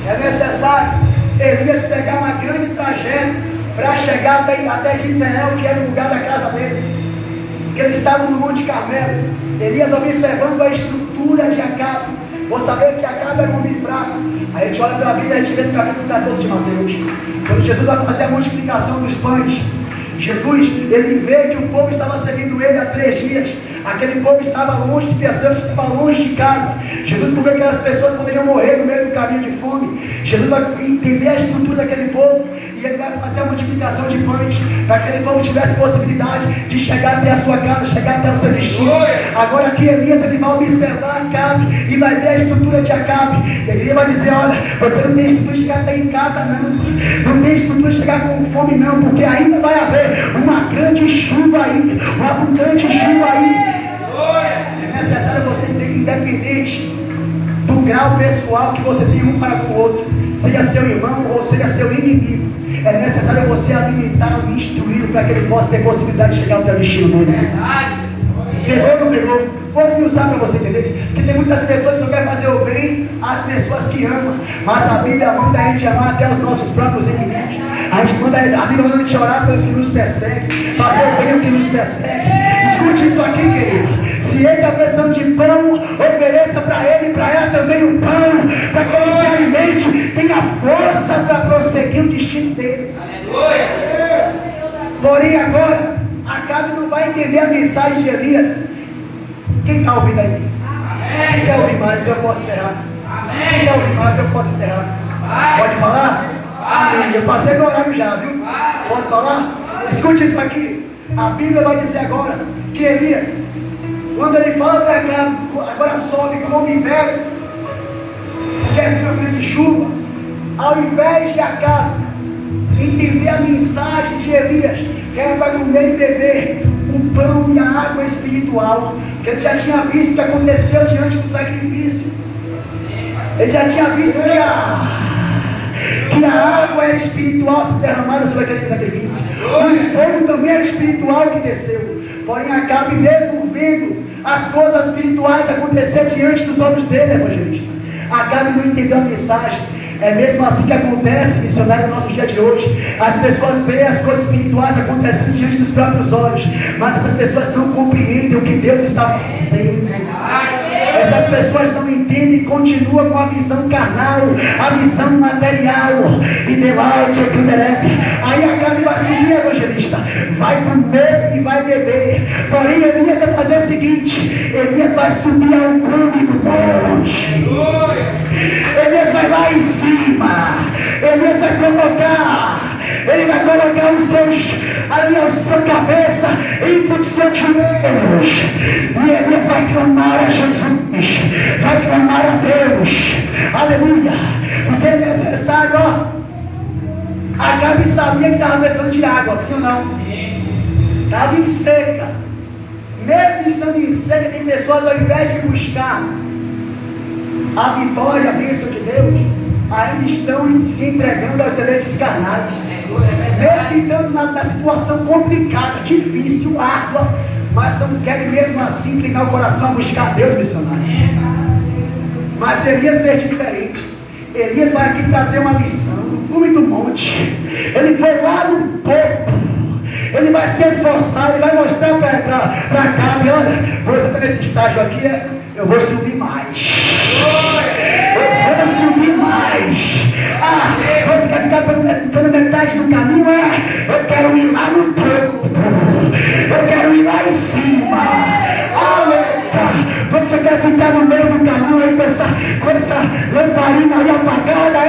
É necessário Elias pegar uma grande trajeto para chegar até Gisrael, que era o lugar da casa dele, que eles estavam no Monte Carmelo. Elias observando a estrutura de Acabe. Vou saber que Acabe era um homem fraco. A gente olha para a Bíblia e a gente vê no capítulo 14 de Mateus, quando Jesus vai fazer a multiplicação dos pães. Jesus, ele vê que o povo estava seguindo ele há 3 dias. Aquele povo estava longe de pessoas, estava longe de casa. Jesus viu que aquelas pessoas poderiam morrer no meio do caminho de fome. Jesus vai entender a estrutura daquele povo e ele vai fazer a multiplicação de pães, para que aquele povo tivesse possibilidade de chegar até a sua casa, chegar até o seu destino. Agora aqui Elias, ele vai observar Acabe e vai ver a estrutura de Acabe. Ele vai dizer: olha, você não tem estrutura de chegar até em casa não, não tem estrutura de chegar com fome não, porque ainda vai haver uma grande chuva aí, uma abundante chuva aí. É necessário você ter, independente do grau pessoal que você tem um para com o outro, seja seu irmão ou seja seu inimigo, é necessário você alimentá-lo e instruí-lo para que ele possa ter possibilidade de chegar ao teu destino. Pegou ou não pegou? Pode me usar para você entender. Porque tem muitas pessoas que só querem fazer o bem às pessoas que amam, mas a Bíblia manda a gente amar até os nossos próprios inimigos. A Bíblia manda a gente orar pelos que nos perseguem, fazer o bem ao que nos persegue. Escute isso aqui, querido. Se ele está precisando de pão, ofereça para ele e para ela também o pão, para que ele se alimente, tenha força para prosseguir o destino dele. Aleluia! Porém, agora, Acabe não vai entender a mensagem de Elias. Quem está ouvindo aí? Amém. Quem quer ouvir mais? Eu posso encerrar. Amém. Quem quer ouvir mais? Eu posso encerrar. Vai. Pode falar? Amém. Eu passei do horário já, viu? Posso falar? Escute isso aqui. A Bíblia vai dizer agora que Elias, quando ele fala para Acabe, agora sobe, come e bebe, porque é dia de chuva, ao invés de Acabe entender a mensagem de Elias, que era para comer e beber o pão e a água espiritual, que ele já tinha visto o que aconteceu diante do sacrifício. Ele já tinha visto que a água era espiritual se derramada sobre aquele sacrifício. O fogo também era espiritual que desceu. Porém, Acabe, mesmo vendo as coisas espirituais acontecer diante dos olhos dele, evangelista, Acabe não entendeu a mensagem. É mesmo assim que acontece, missionário, no nosso dia de hoje. As pessoas veem as coisas espirituais acontecendo diante dos próprios olhos, mas essas pessoas não compreendem o que Deus está fazendo. Essas pessoas não entendem e continuam com a visão carnal, a visão material. E delaute aqui o aí Acabe vai subir, evangelista, vai comer e vai beber. Porém, Elias vai fazer o seguinte: Elias vai subir ao cume do monte. Elias vai lá em cima. Elias vai colocar, ele vai colocar os seus, ali a sua cabeça entre os seus joelhos. E Elias vai clamar a Jesus, vai clamar a Deus. Aleluia. Porque é necessário, ó. Acabe sabia que estava precisando de água, sim ou não? Estava em seca. Mesmo estando em seca, tem pessoas, ao invés de buscar a vitória, a bênção de Deus, ainda estão se entregando aos deleites carnais. Mesmo estando na situação complicada, difícil, árdua, mas não querem mesmo assim inclinar o coração a buscar Deus, missionário. Mas Elias fez diferente. Elias vai aqui trazer uma lição no cume do monte. Ele foi lá no topo. Ele vai se esforçar, ele vai mostrar para Acabe: olha, você está nesse estágio aqui, eu vou subir mais. Eu vou subir mais. Você quer ficar pela metade do caminho? Eu quero ir lá no topo. Eu quero ir lá em cima. Você quer ficar no meio do caminho aí com essa lamparina aí apagada?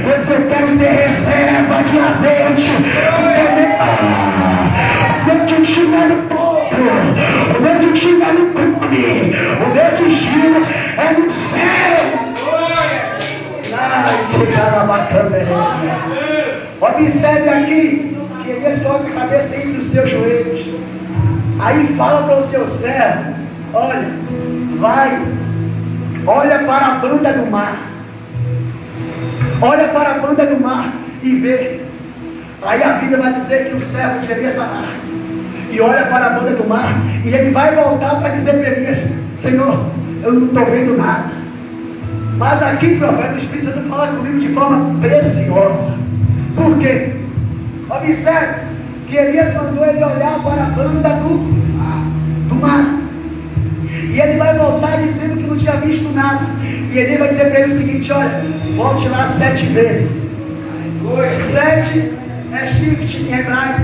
Pois eu quero ter reserva de azeite. O meu destino é no topo. O meu destino é no cume. O meu destino é no céu. Observe aqui que Elias coloca a cabeça entre os seus joelhos. Aí fala para o seu servo: olha, vai, olha para a banda do mar. Olha para a banda do mar e vê. Aí a Bíblia vai dizer que o servo de Elias vai lá e olha para a banda do mar, e ele vai voltar para dizer para Elias: Senhor, eu não estou vendo nada. Mas aqui, profeta, o Espírito Santo fala comigo de forma preciosa. Por quê? Observe que Elias mandou ele olhar para a banda do mar. E ele vai voltar dizendo que não tinha visto nada. E ele vai dizer para ele o seguinte: olha, volte lá 7 vezes. 7 é shift em hebraico,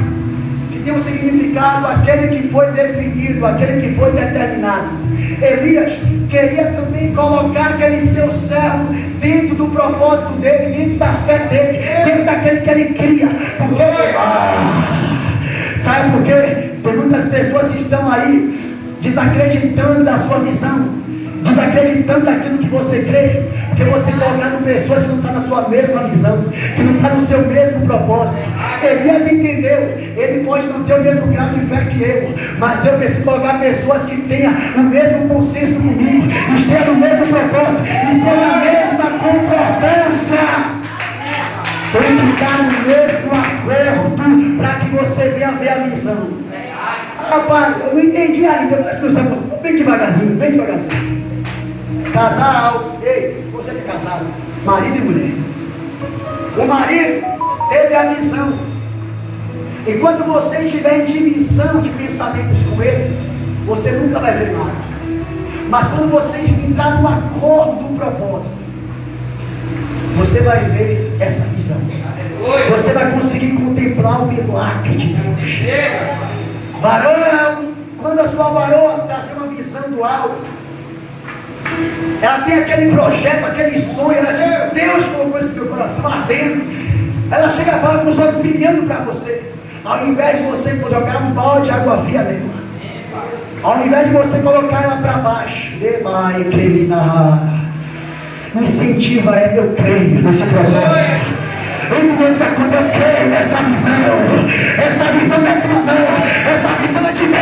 que tem um significado: aquele que foi definido, aquele que foi determinado. Elias queria também colocar aquele seu servo dentro do propósito dele, dentro da fé dele, dentro daquele que ele cria. Porque, sabe por quê? Tem muitas pessoas que estão aí desacreditando da sua visão, desacreditando daquilo que você crê, Porque você está olhando pessoas que não estão na sua mesma visão, que não estão no seu mesmo propósito. Elias entendeu, ele pode não ter o mesmo grau de fé que eu, mas eu preciso colocar pessoas que tenham o mesmo consenso comigo, estejam no mesmo propósito, estejam na mesma concordância. Tem que estar no mesmo acordo para que você venha ver a visão. Rapaz, eu não entendi ainda, mas bem devagarzinho, bem devagarzinho. Casal, ei, você que é casado, marido e mulher. O marido teve a visão. Enquanto você estiver em divisão de pensamentos com ele, você nunca vai ver nada. Mas quando você entrar no acordo do propósito, você vai ver essa visão. Você vai conseguir contemplar o milagre de Deus. Varão, quando a sua varoa trazer uma visão do alto, ela tem aquele projeto, aquele sonho, ela diz: Deus colocou esse meu coração ardendo. Ela chega a falar com os outros brilhando para você. Ao invés de você jogar um balde de água fria nela, ao invés de você colocar ela para baixo, incentiva ela, eu creio nesse propósito. Nessa quando eu creio nessa visão. Essa visão não é tua não, essa visão é de Deus.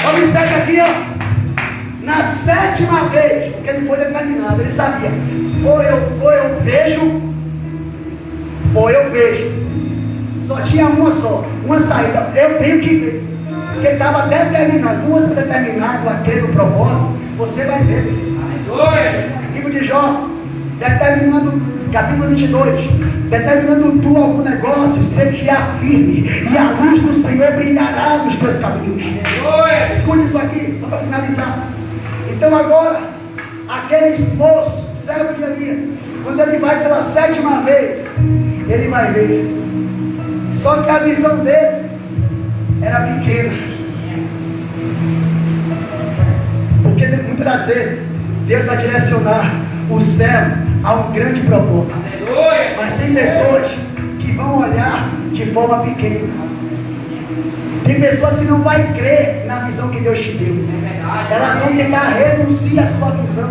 Observe aqui, ó. Na 7ª vez, porque ele foi determinado, ele sabia, ou eu vejo, ou eu vejo. Só tinha uma só, uma saída, eu tenho que ver. Porque estava determinado, quando você determinado a crer no propósito, você vai ver. Livro de Jó, determinando, capítulo 22, determinando tu algum negócio, ser-te-á firme, e a luz do Senhor brilhará nos teus caminhos. Escute isso aqui, só para finalizar. Então agora, aquele esposo, servo de Elias, quando ele vai pela 7ª vez, ele vai ver. Só que a visão dele era pequena. Porque muitas das vezes Deus vai direcionar o céu a um grande propósito. Mas tem pessoas que vão olhar de forma pequena. Tem pessoas que não vão crer na visão que Deus te deu. Elas vão tentar reduzir a sua visão.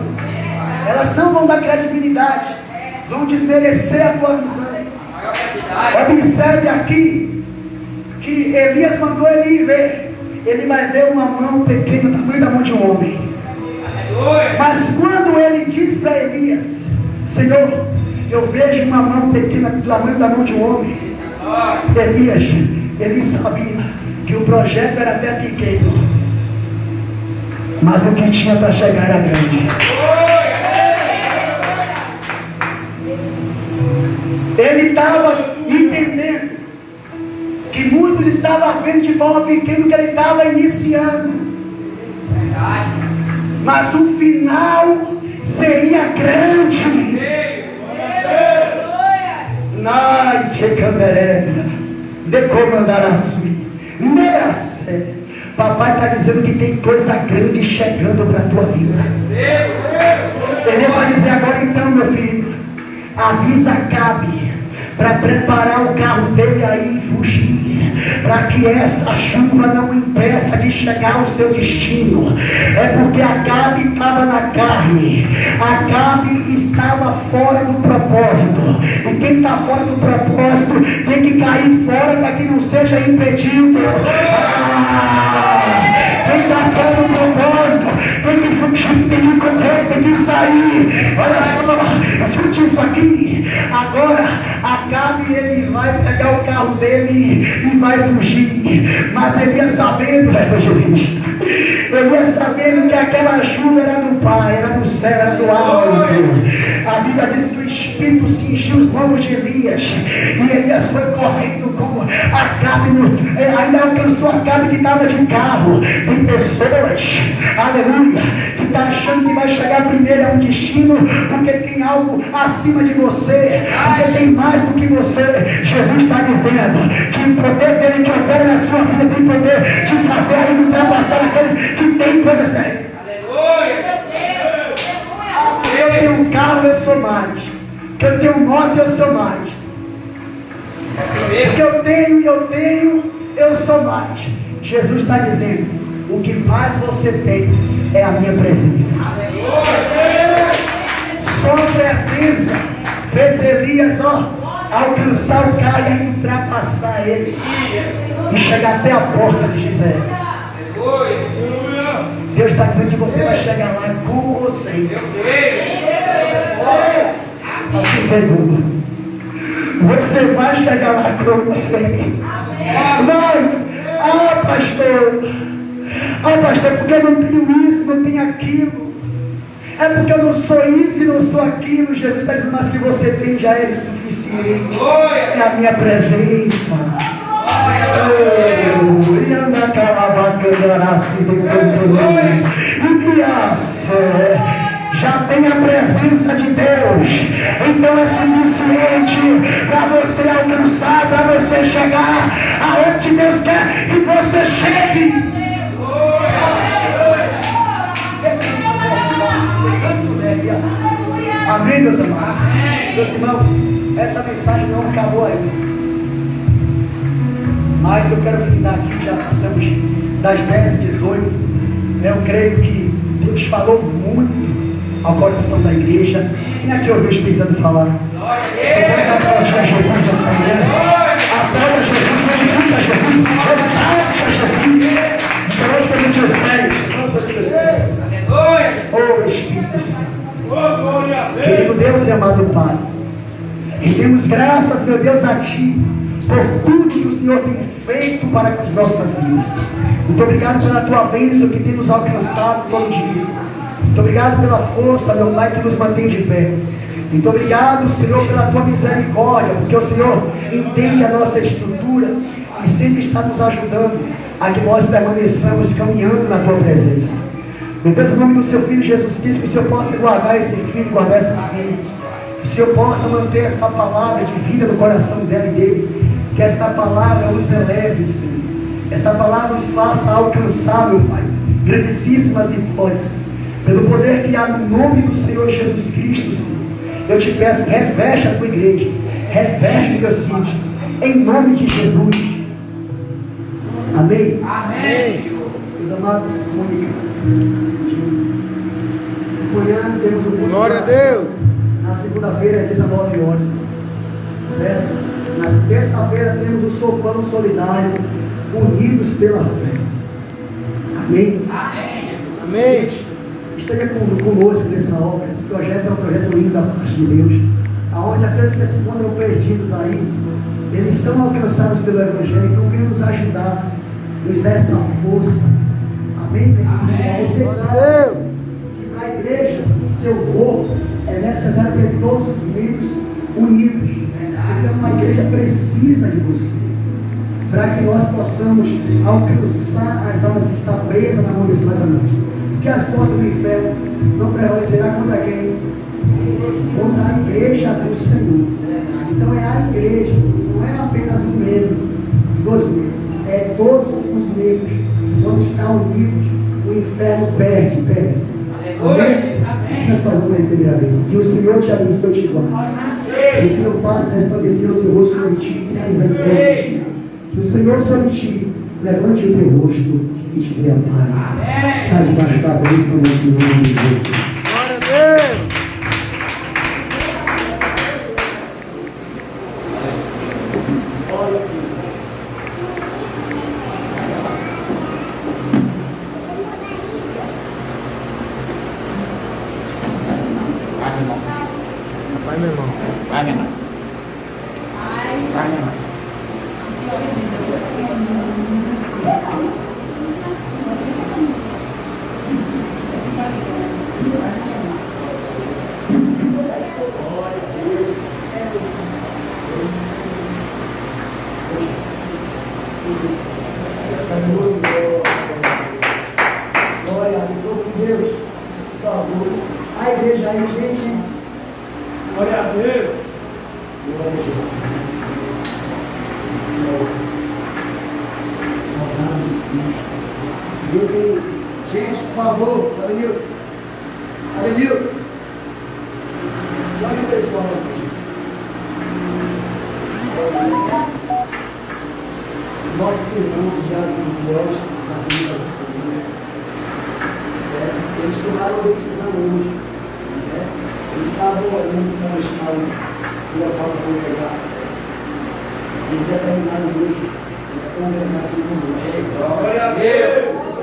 Elas não vão dar credibilidade. Vão desmerecer a tua visão. Observe aqui que Elias mandou ele ir ver. Ele vai ver uma mão pequena, do tamanho da mão de um homem. Mas quando ele diz para Elias: Senhor, eu vejo uma mão pequena do tamanho da mão de um homem. Elias, ele sabia que o projeto era até pequeno, mas o que tinha para chegar era grande. Ele estava entendendo que muitos estavam vendo de forma pequena que ele estava iniciando, mas o final seria grande. Papai está dizendo que tem coisa grande chegando para a tua vida. Ele vai dizer agora: então, meu filho, avisa Acabe para preparar o carro dele aí e fugir, para que essa chuva não impeça de chegar ao seu destino. É porque Acabe estava na carne, Acabe estava fora do propósito, e quem está fora do propósito tem que cair fora para que não seja impedido. Quem está fora do propósito tem que fugir, tem que correr, tem que sair. Olha só, escute isso aqui. Agora Acabe, ele vai pegar o carro dele e vai fugir, mas ele ia sabendo, evangelista, ele ia sabendo que aquela chuva era do Pai, era do céu, era do alto. A Bíblia diz que o Espírito cingiu os lombos de Elias, e Elias foi correndo com Acabe, ainda alcançou Acabe que estava de carro. Tem pessoas, aleluia, que está achando que vai chegar primeiro a um destino, porque tem algo acima de você, porque tem mais do que você. Jesus está dizendo que o poder dele que opera na sua vida tem poder de fazer ainda ultrapassar aqueles que têm coisas sérias. Eu tenho um carro, eu sou mais. Que eu tenho moto, eu sou mais. Que eu tenho, eu sou mais. Jesus está dizendo: o que mais você tem é a minha presença. Só a presença fez Elias, alcançar o cara e ultrapassar ele e chegar até a porta de Gisele. Deus está dizendo que você vai chegar lá com você. Assim pergunta. Você vai chegar lá com você. Vai. Pastor, porque eu não tenho isso, não tenho aquilo. É porque eu não sou isso e não sou aquilo. Jesus está dizendo, mas que você tem já é suficiente. É a minha presença. Já tem a presença de Deus, então é suficiente para você alcançar, para você chegar aonde Deus quer que você chegue. Amém, meus amados? Meus irmãos, essa mensagem não acabou ainda, mas eu quero findar aqui, já passamos das 10h18. Eu creio que Deus falou muito ao coração da igreja. Quem aqui ouviu o Espírito Santo falar? Eu quero aplaudir a Jesus nessa manhã. Aplauda Jesus, glorifica Jesus, exalta Jesus. Então, sobre os seus pés. Oh, Espírito Santo. Querido Deus e amado Pai, rendemos graças, meu Deus, a Ti por tudo que o Senhor tem feito para com as nossas vidas. Muito obrigado pela Tua bênção que tem nos alcançado todo dia. Muito obrigado pela força, meu Pai, que nos mantém de pé. Muito obrigado, Senhor, pela Tua misericórdia, porque o Senhor entende a nossa estrutura e sempre está nos ajudando a que nós permaneçamos caminhando na Tua presença. Meu Deus, em nome do Seu Filho Jesus Cristo, que o Senhor possa guardar esse filho, guardar essa filha. Que o Senhor possa manter essa palavra de vida no coração dela e dele. Que esta palavra os eleve, Senhor. Essa palavra os faça alcançar, meu Pai, grandíssimas vitórias. Pelo poder que há no nome do Senhor Jesus Cristo, Senhor, eu te peço, reveste a tua igreja, reveste meus filhos, em nome de Jesus. Amém? Amém. Meus amados, amanhã temos o culto. Glória a Deus. Na segunda-feira, 19 horas. Certo? Na terça-feira temos o sopão solidário, unidos pela fé. Amém? Amém. Esteja conosco nessa obra. Esse projeto é um projeto lindo da parte de Deus, aonde aqueles que se encontram perdidos aí, eles são alcançados pelo Evangelho. Então vem nos ajudar, nos dá essa força. Amém? Você sabe que para a igreja, seu corpo, é necessário ter todos os membros unidos. Então a igreja precisa de você, para que nós possamos alcançar as almas que estão presas na mão desse ladrão. Que as portas do inferno não prevalecerá contra quem? Contra a igreja do Senhor. Então é a igreja, não é apenas um membro, dois membros, é todos os membros. Quando estão unidos, o inferno perde. Amém? Nós vamos receber a bênção. Que o Senhor te abençoe e te guarde. Que o Senhor faça resplandecer o seu rosto sobre ti. Que o Senhor sobre ti levante o teu rosto e te dê a paz. Sai debaixo da bênção nesse nome de Deus. Glória a Deus. Vai, meu irmão. Vai, minha mãe. Vai, minha mãe. Glória a Deus, por favor. A igreja aí, gente. Glória a Deus. Glória a Jesus. Saudade de Deus aí. Gente, por favor. Aleluia. Aleluia. Olha o pessoal aqui. Nossos irmãos já religiosos da vida do Senhor. Eles tomaram a decisão hoje. Né? Eles estavam olhando para o hospital do local que vão pegar. Eles determinaram hoje, congregar aqui conosco. Glória a Deus!